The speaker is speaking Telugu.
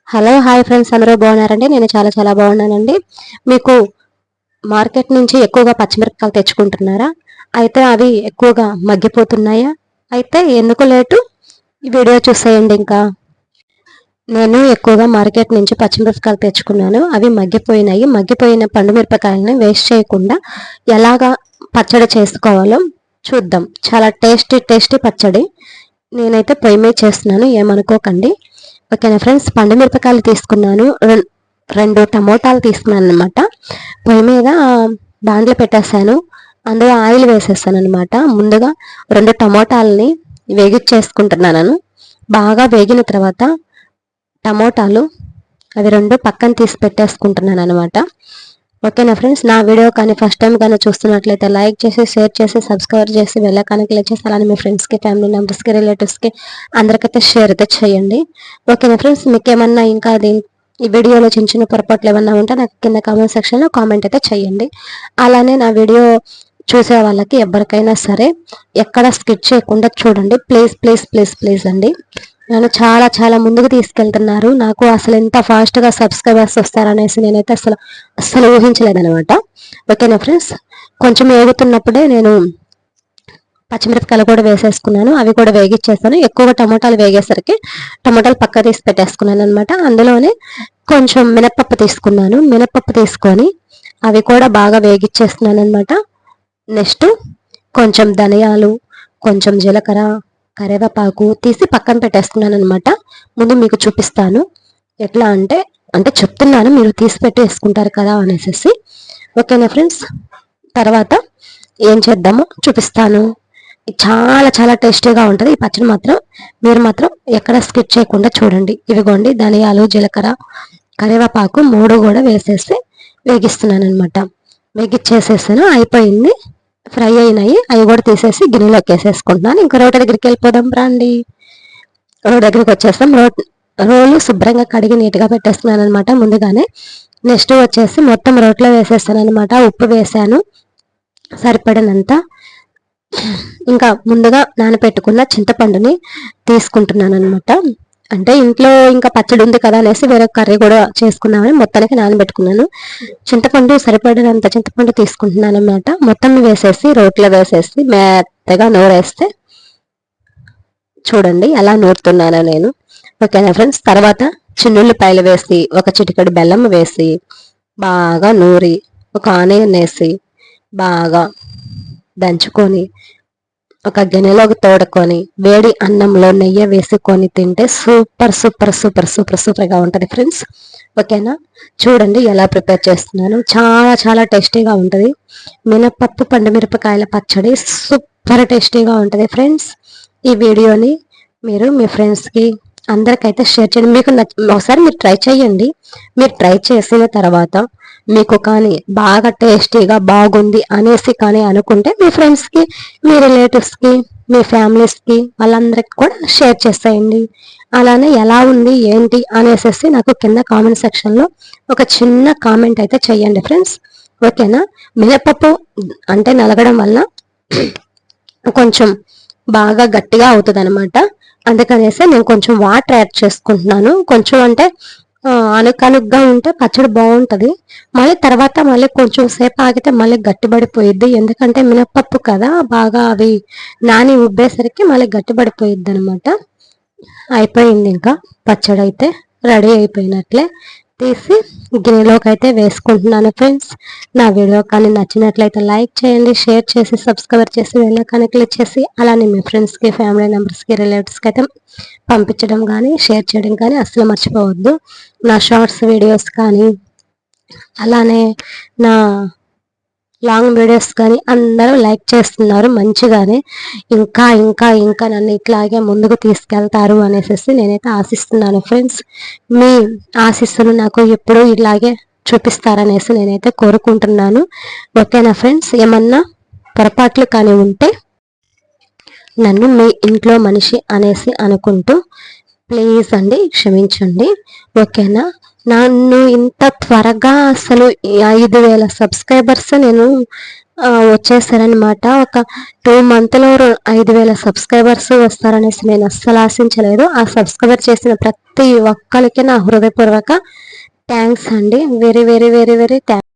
హలో హాయ్ ఫ్రెండ్స్, అందరూ బాగున్నారండి? నేను చాలా చాలా బాగున్నానండి. మీకు మార్కెట్ నుంచి ఎక్కువగా పచ్చిమిరపకాయలు తెచ్చుకుంటున్నారా? అయితే అవి ఎక్కువగా మగ్గిపోతున్నాయా? అయితే ఎందుకు లేటు, ఈ వీడియో చూసేయండి. ఇంకా నేను ఎక్కువగా మార్కెట్ నుంచి పచ్చిమిరపకాయలు తెచ్చుకున్నాను. అవి మగ్గిపోయినాయి. మగ్గిపోయిన పండు మిరపకాయలని వేస్ట్ చేయకుండా ఎలాగా పచ్చడి చేసుకోవాలో చూద్దాం. చాలా టేస్టీ టేస్టీ పచ్చడి నేనైతే పొయ్యి మీద చేస్తున్నాను, ఏమనుకోకండి. ఓకేనా ఫ్రెండ్స్, పండు మిరపకాయలు తీసుకున్నాను, రెండు టమోటాలు తీసుకున్నాను అనమాట. పొయ్యి మీద దాంట్లో పెట్టేసాను, అందులో ఆయిల్ వేసేసాను అనమాట. ముందుగా రెండు టమోటాలని వేగిచ్చేసుకుంటున్నాను. బాగా వేగిన తర్వాత టమోటాలు అవి రెండు పక్కన తీసి పెట్టేసుకుంటున్నాను అనమాట. ఓకేనా ఫ్రెండ్స్, నా వీడియో కానీ ఫస్ట్ టైం కానీ చూస్తున్నట్లయితే లైక్ చేసి, షేర్ చేసి, సబ్స్క్రైబ్ చేసి, వెళ్ళకానికి క్లిక్ చేసి, అలానే మీ ఫ్రెండ్స్కి, ఫ్యామిలీ మెంబర్స్కి, రిలేటివ్స్కి అందరికైతే షేర్ అయితే చేయండి. ఓకేనా ఫ్రెండ్స్, మీకు ఏమన్నా ఇంకా ఈ వీడియోలో చిన్న చిన్న పొరపాట్లు ఏమన్నా ఉంటే నాకు కింద కామెంట్ సెక్షన్లో కామెంట్ అయితే చేయండి. అలానే నా వీడియో చూసే వాళ్ళకి ఎవరికైనా సరే ఎక్కడ స్కిప్ చేయకుండా చూడండి, ప్లీజ్ ప్లీజ్ ప్లీజ్ ప్లీజ్ అండి. నన్ను చాలా చాలా ముందుకు తీసుకెళ్తున్నారు. నాకు అసలు ఎంత ఫాస్ట్గా సబ్స్క్రైబర్స్ వస్తారనేసి నేనైతే అసలు ఊహించలేదనమాట. ఓకేనా ఫ్రెండ్స్, కొంచెం వేగుతున్నప్పుడే నేను పచ్చిమిరపకాయలు కూడా వేసేసుకున్నాను, అవి కూడా వేగిచ్చేస్తాను. ఎక్కువగా టమోటాలు వేగేసరికి టమోటాలు పక్క తీసి పెట్టేసుకున్నాను అనమాట. అందులోనే కొంచెం మినపప్పు తీసుకున్నాను. మినపప్పు తీసుకొని అవి కూడా బాగా వేగిచ్చేస్తున్నాను అనమాట. నెక్స్ట్ కొంచెం ధనియాలు, కొంచెం జీలకర్ర, కరివేపాకు తీసి పక్కన పెట్టేసుకున్నాను అనమాట. ముందు మీకు చూపిస్తాను ఎట్లా అంటే అంటే చెప్తున్నాను, మీరు తీసి పెట్టి వేసుకుంటారు కదా అనేసి. ఓకేనా ఫ్రెండ్స్, తర్వాత ఏం చేద్దామో చూపిస్తాను. చాలా చాలా టేస్టీగా ఉంటుంది ఈ పచ్చడి మాత్రం. మీరు మాత్రం ఎక్కడ స్కిప్ చేయకుండా చూడండి. ఇవిగోండి ధనియాలు, జీలకర్ర, కరివేపాకు మూడు కూడా వేసేసి వేగిస్తున్నాను అనమాట. వేగిచ్చేసేసాను, అయిపోయింది. ఫ్రై అయినాయి, అవి కూడా తీసేసి గిన్నెలోకి వేసేసుకుంటున్నాను. ఇంకా రోటి దగ్గరికి వెళ్ళిపోదాం రండి. రోడ్ దగ్గరికి వచ్చేస్తాం. రోలు శుభ్రంగా కడిగి నీట్గా పెట్టేస్తున్నాను అనమాట ముందుగానే. నెక్స్ట్ వచ్చేసి మొత్తం రోట్లో వేసేస్తాను అనమాట. ఉప్పు వేసాను సరిపడినంత. ఇంకా ముందుగా నానబెట్టుకున్న చింతపండుని తీసుకుంటున్నాను అనమాట. అంటే ఇంట్లో ఇంకా పచ్చడి ఉంది కదా అనేసి వేరే కర్రీ కూడా చేసుకున్నామని మొత్తానికి నానబెట్టుకున్నాను. చింతపండు సరిపడినంత చింతపండు తీసుకుంటున్నాను అనమాట. మొత్తం వేసేసి రోట్లో వేసేసి మెత్తగా నూరేస్తే చూడండి ఎలా నూరుతున్నానో నేను. ఓకేనా ఫ్రెండ్స్, తర్వాత చిన్నుల్లిపాయలు వేసి, ఒక చిటికెడు బెల్లం వేసి, బాగా నూరి, ఒక ఆనియన్ వేసి బాగా దంచుకొని ఒక గిన్నెలోకి తోడుకొని వేడి అన్నంలో నెయ్యి వేసుకొని తింటే సూపర్ సూపర్ సూపర్ సూపర్ సూపర్గా ఉంటుంది ఫ్రెండ్స్. ఓకేనా, చూడండి ఎలా ప్రిపేర్ చేస్తున్నాను. చాలా చాలా టేస్టీగా ఉంటుంది. మినపప్పు పండుమిరపకాయల పచ్చడి సూపర్ టేస్టీగా ఉంటుంది ఫ్రెండ్స్. ఈ వీడియోని మీరు మీ ఫ్రెండ్స్కి అందరికైతే షేర్ చేయండి. మీకు ఒకసారి మీరు ట్రై చేయండి. మీరు ట్రై చేసిన తర్వాత మీకు కానీ బాగా టేస్టీగా బాగుంది అనేసి కానీ అనుకుంటే మీ ఫ్రెండ్స్కి, మీ రిలేటివ్స్కి, మీ ఫ్యామిలీస్కి వాళ్ళందరికి కూడా షేర్ చేసేయండి. అలానే ఎలా ఉంది ఏంటి అనేసి నాకు కింద కామెంట్ సెక్షన్లో ఒక చిన్న కామెంట్ అయితే చేయండి ఫ్రెండ్స్. ఓకేనా, మినపప్పు అంటే నలగడం వల్ల కొంచెం బాగా గట్టిగా అవుతుంది అనమాట. అందుకనేసి నేను కొంచెం వాటర్ యాడ్ చేసుకుంటున్నాను. కొంచెం అంటే అనుకనుగ్గా ఉంటే పచ్చడి బాగుంటుంది. మళ్ళీ తర్వాత మళ్ళీ కొంచెం సేపు ఆగితే మళ్ళీ గట్టిపడిపోయిద్ది. ఎందుకంటే మినపప్పు కదా, బాగా అవి నాని ఉబ్బేసరికి మళ్ళీ గట్టిపడిపోయిద్ది అనమాట. అయిపోయింది, ఇంకా పచ్చడి అయితే రెడీ అయిపోయినట్లే. తీసి గిన్నెలోకి అయితే వేసుకుంటున్నాను ఫ్రెండ్స్. నా వీడియో కానీ నచ్చినట్లయితే లైక్ చేయండి, షేర్ చేసి, సబ్స్క్రైబ్ చేసి, వెళ్ళకాని క్లిక్ చేసి, అలానే మీ ఫ్రెండ్స్కి, ఫ్యామిలీ మెంబర్స్కి, రిలేటివ్స్కి అయితే పంపించడం కానీ షేర్ చేయడం కానీ అస్సలు మర్చిపోవద్దు. నా షార్ట్స్ వీడియోస్ కానీ అలానే నా లాంగ్ వీడియోస్ కానీ అందరూ లైక్ చేస్తున్నారు మంచిగానే. ఇంకా ఇంకా ఇంకా నన్ను ఇట్లాగే ముందుకు తీసుకెళ్తారు అనేసి నేనైతే ఆశిస్తున్నాను ఫ్రెండ్స్. మీ ఆశీస్సులు నాకు ఎప్పుడూ ఇలాగే చూపిస్తారనేసి నేనైతే కోరుకుంటున్నాను. ఓకేనా ఫ్రెండ్స్, ఏమన్నా పొరపాట్లు కానీ ఉంటే నన్ను మీ ఇంట్లో మనిషి అనేసి అనుకుంటూ ప్లీజ్ అండి క్షమించండి. ఓకేనా, నన్ను ఇంత త్వరగా అసలు 5,000 సబ్స్క్రైబర్స్ నేను వచ్చేస్తారనమాట. ఒక 2 మంత్లో 5,000 సబ్స్క్రైబర్స్ వస్తారనేసి నేను అస్సలు ఆశించలేదు. ఆ సబ్స్క్రైబర్ చేసిన ప్రతి ఒక్కరికి నా హృదయపూర్వక థ్యాంక్స్ అండి. Very very very very thanks.